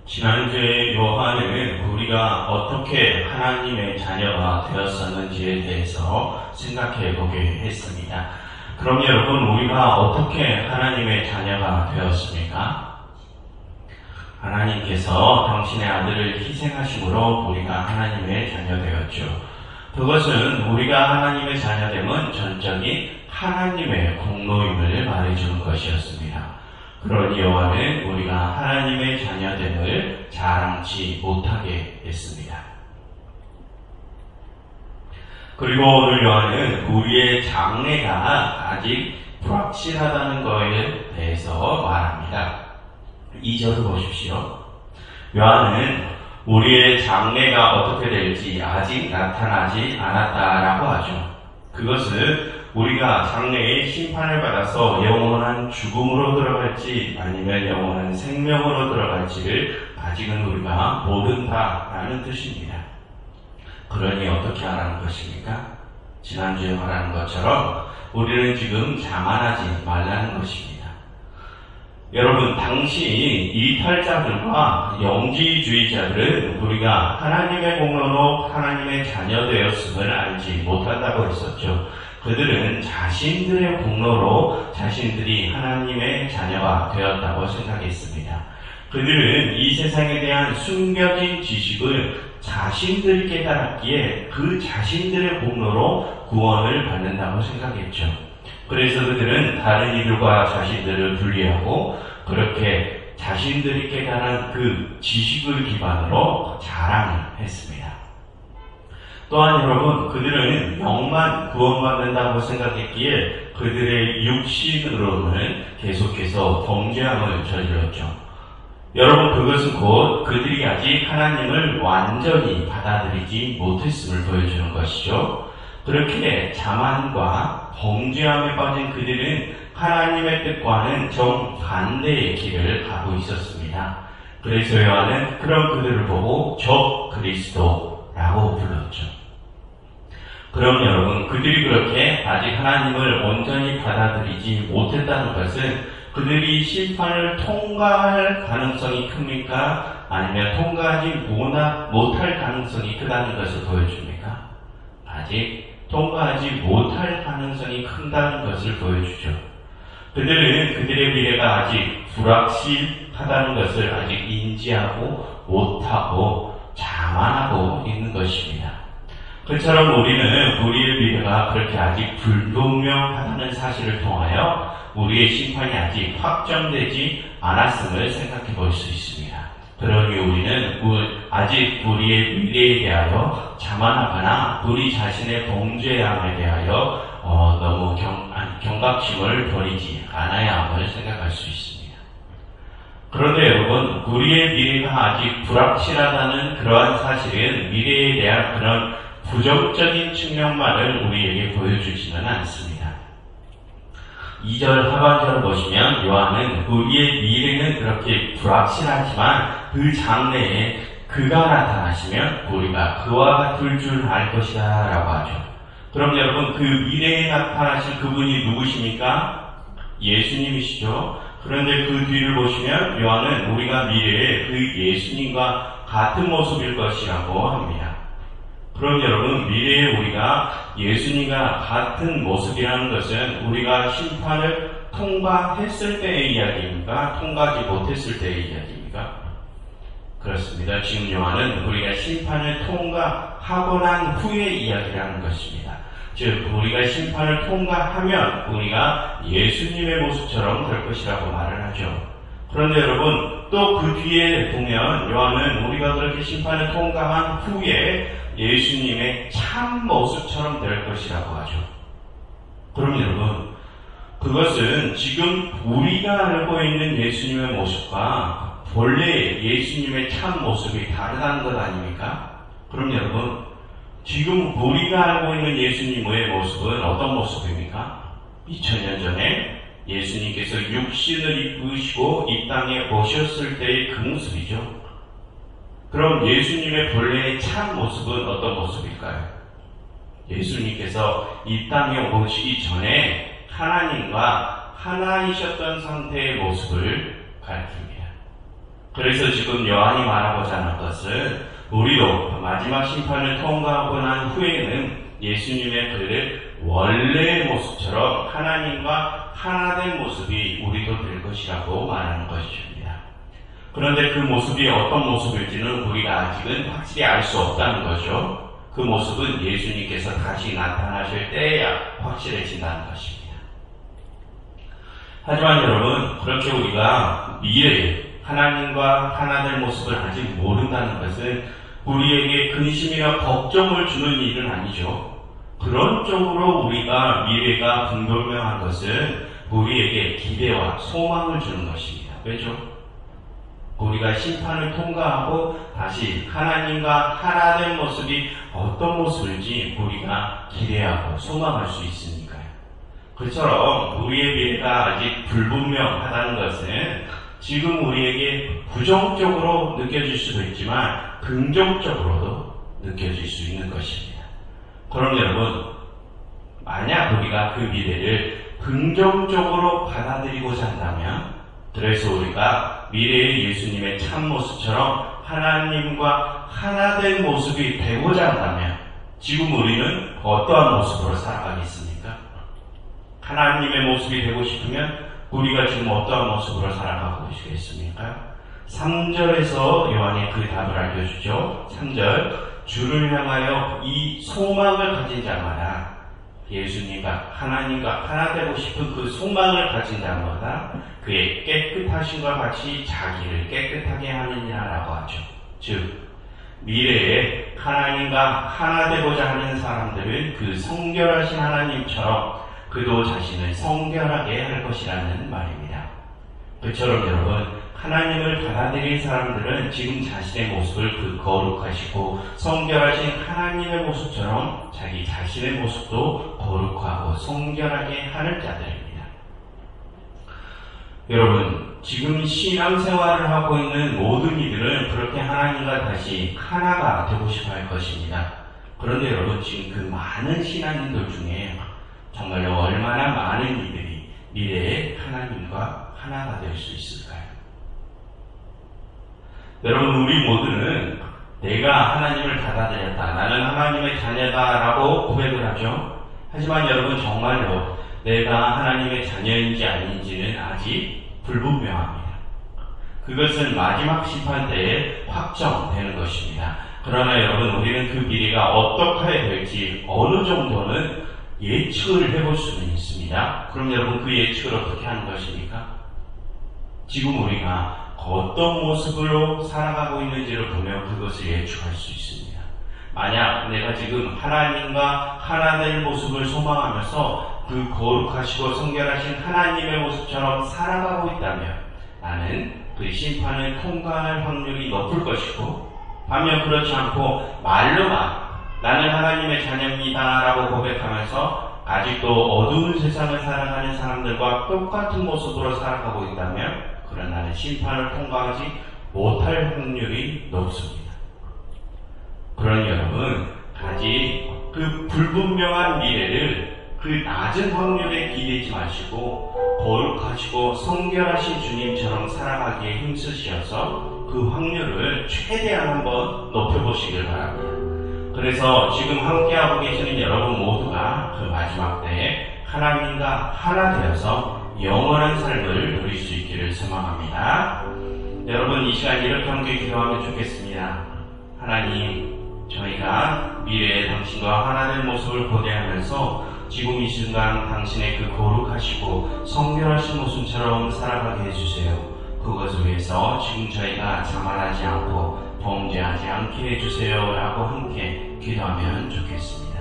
지난주에 요한은 우리가 어떻게 하나님의 자녀가 되었었는지에 대해서 생각해 보게 했습니다. 그럼 여러분, 우리가 어떻게 하나님의 자녀가 되었습니까? 하나님께서 당신의 아들을 희생하심으로 우리가 하나님의 자녀 되었죠. 그것은 우리가 하나님의 자녀됨은 전적인 하나님의 공로임을 말해주는 것이었습니다. 그러니 요한은 우리가 하나님의 자녀됨을 자랑치 못하게 했습니다. 그리고 오늘 요한은 우리의 장래가 아직 불확실하다는 것에 대해서 말합니다. 2절을 보십시오. 요한은 우리의 장래가 어떻게 될지 아직 나타나지 않았다라고 하죠. 그것은 우리가 장래에 심판을 받아서 영원한 죽음으로 들어갈지 아니면 영원한 생명으로 들어갈지를 아직은 우리가 모른다라는 뜻입니다. 그러니 어떻게 하라는 것입니까? 지난주에 말한 것처럼 우리는 지금 자만하지 말라는 것입니다. 여러분, 당시 이탈자들과 영지주의자들은 우리가 하나님의 공로로 하나님의 자녀 되었음을 알지 못한다고 했었죠. 그들은 자신들의 공로로 자신들이 하나님의 자녀가 되었다고 생각했습니다. 그들은 이 세상에 대한 숨겨진 지식을 자신들이 깨달았기에 그 자신들의 공로로 구원을 받는다고 생각했죠. 그래서 그들은 다른 이들과 자신들을 분리하고 그렇게 자신들이 깨달은 그 지식을 기반으로 자랑을 했습니다. 또한 여러분, 그들은 영만 구원받는다고 생각했기에 그들의 육신으로는 계속해서 범죄함을 저질렀죠. 여러분, 그것은 곧 그들이 아직 하나님을 완전히 받아들이지 못했음을 보여주는 것이죠. 그렇게 자만과 범죄함에 빠진 그들은 하나님의 뜻과는 정반대의 길을 가고 있었습니다. 그래서 요한은 그런 그들을 보고 적 그리스도라고 불렀죠. 그럼 여러분, 그들이 그렇게 아직 하나님을 온전히 받아들이지 못했다는 것은 그들이 심판을 통과할 가능성이 큽니까? 아니면 통과하지 못할 가능성이 크다는 것을 보여줍니까? 아직 통과하지 못할 가능성이 큰다는 것을 보여주죠. 그들은 그들의 미래가 아직 불확실하다는 것을 아직 인지하고 못하고 자만하고 있는 것입니다. 그처럼 우리는 우리의 미래가 그렇게 아직 불분명하다는 사실을 통하여 우리의 심판이 아직 확정되지 않았음을 생각해 볼 수 있습니다. 그러니 우리는 아직 우리의 미래에 대하여 자만하거나 우리 자신의 범죄함에 대하여 너무 경각심을 버리지 않아야 함을 생각할 수 있습니다. 그런데 여러분, 우리의 미래가 아직 불확실하다는 그러한 사실은 미래에 대한 그런 부정적인 측면만을 우리에게 보여주지는 않습니다. 2절 하반절을 보시면 요한은 우리의 미래는 그렇게 불확실하지만 그 장래에 그가 나타나시면 우리가 그와 같을 줄 알 것이다 라고 하죠. 그럼 여러분, 그 미래에 나타나신 그분이 누구십니까? 예수님이시죠. 그런데 그 뒤를 보시면 요한은 우리가 미래에 그 예수님과 같은 모습일 것이라고 합니다. 그럼 여러분, 미래에 우리가 예수님과 같은 모습이라는 것은 우리가 심판을 통과했을 때의 이야기입니까? 통과하지 못했을 때의 이야기입니까? 그렇습니다. 지금 요한은 우리가 심판을 통과하고 난 후의 이야기라는 것입니다. 즉, 우리가 심판을 통과하면 우리가 예수님의 모습처럼 될 것이라고 말을 하죠. 그런데 여러분, 또 그 뒤에 보면 요한은 우리가 그렇게 심판을 통과한 후에 예수님의 참 모습처럼 될 것이라고 하죠. 그럼 여러분, 그것은 지금 우리가 알고 있는 예수님의 모습과 본래 예수님의 참 모습이 다르다는 것 아닙니까? 그럼 여러분, 지금 우리가 알고 있는 예수님의 모습은 어떤 모습입니까? 2000년 전에 예수님께서 육신을 입으시고 이 땅에 오셨을 때의 그 모습이죠. 그럼 예수님의 본래의 참 모습은 어떤 모습일까요? 예수님께서 이 땅에 오시기 전에 하나님과 하나이셨던 상태의 모습을 가리킵니다. 그래서 지금 요한이 말하고자 하는 것은 우리도 마지막 심판을 통과하고 난 후에는 예수님의 그 원래의 모습처럼 하나님과 하나된 모습이 우리도 될 것이라고 말하는 것입니다. 그런데 그 모습이 어떤 모습일지는 우리가 아직은 확실히 알 수 없다는 거죠. 그 모습은 예수님께서 다시 나타나실 때에야 확실해진다는 것입니다. 하지만 여러분, 그렇게 우리가 미래에 하나님과 하나될 모습을 아직 모른다는 것은 우리에게 근심이나 걱정을 주는 일은 아니죠. 그런 쪽으로 우리가 미래가 불분명한 것은 우리에게 기대와 소망을 주는 것입니다. 왜죠? 우리가 심판을 통과하고 다시 하나님과 하나된 모습이 어떤 모습인지 우리가 기대하고 소망할 수 있으니까요. 그처럼 우리의 미래가 아직 불분명하다는 것은 지금 우리에게 부정적으로 느껴질 수도 있지만 긍정적으로도 느껴질 수 있는 것입니다. 그럼 여러분, 만약 우리가 그 미래를 긍정적으로 받아들이고자 한다면, 그래서 우리가 미래의 예수님의 참모습처럼 하나님과 하나된 모습이 되고자 한다면 지금 우리는 어떠한 모습으로 살아가겠습니까? 하나님의 모습이 되고 싶으면 우리가 지금 어떠한 모습으로 살아가고 있겠습니까? 3절에서 요한이 그 답을 알려주죠. 3절, 주를 향하여 이 소망을 가진 자마다, 예수님과 하나님과 하나 되고 싶은 그 소망을 가진 자마다 그의 깨끗하심과 같이 자기를 깨끗하게 하느니라라고 하죠. 즉 미래에 하나님과 하나 되고자 하는 사람들은 그 성결하신 하나님처럼 그도 자신을 성결하게 할 것이라는 말입니다. 그처럼 여러분, 하나님을 받아들인 사람들은 지금 자신의 모습을 그 거룩하시고 성결하신 하나님의 모습처럼 자기 자신의 모습도 거룩하고 성결하게 하는 자들입니다. 여러분, 지금 신앙생활을 하고 있는 모든 이들은 그렇게 하나님과 다시 하나가 되고 싶어 할 것입니다. 그런데 여러분, 지금 그 많은 신앙인들 중에 정말로 얼마나 많은 이들이 미래에 하나님과 하나가 될 수 있을까요? 여러분, 우리 모두는 내가 하나님을 받아들였다, 나는 하나님의 자녀다라고 고백을 하죠. 하지만 여러분, 정말로 내가 하나님의 자녀인지 아닌지는 아직 불분명합니다. 그것은 마지막 심판 때에 확정되는 것입니다. 그러나 여러분, 우리는 그 미래가 어떻게 될지 어느 정도는 예측을 해볼 수는 있습니다. 그럼 여러분, 그 예측을 어떻게 하는 것입니까? 지금 우리가 어떤 모습으로 살아가고 있는지를 보면 그것을 예측할 수 있습니다. 만약 내가 지금 하나님과 하나 될 모습을 소망하면서 그 거룩하시고 성결하신 하나님의 모습처럼 살아가고 있다면 나는 그 심판을 통과할 확률이 높을 것이고, 반면 그렇지 않고 말로만 나는 하나님의 자녀입니다 라고 고백하면서 아직도 어두운 세상을 살아가는 사람들과 똑같은 모습으로 살아가고 있다면 그런 나는 심판을 통과하지 못할 확률이 높습니다. 그러니 여러분, 아직 그 불분명한 미래를 그 낮은 확률에 기대지 마시고 거룩하시고 성결하신 주님처럼 살아가기에 힘쓰셔서 그 확률을 최대한 한번 높여보시길 바랍니다. 그래서 지금 함께하고 계시는 여러분 모두가 그 마지막 때에 하나님과 하나 되어서 영원한 삶을 누릴 수 있기를 소망합니다. 여러분, 이 시간 이렇게 함께 기도하면 좋겠습니다. 하나님, 저희가 미래의 당신과 하나된 모습을 고대하면서 지금 이 순간 당신의 그 거룩하시고 성결하신 모습처럼 살아가게 해주세요. 그것을 위해서 지금 저희가 자만하지 않고 범죄하지 않게 해주세요 라고 함께 기도하면 좋겠습니다.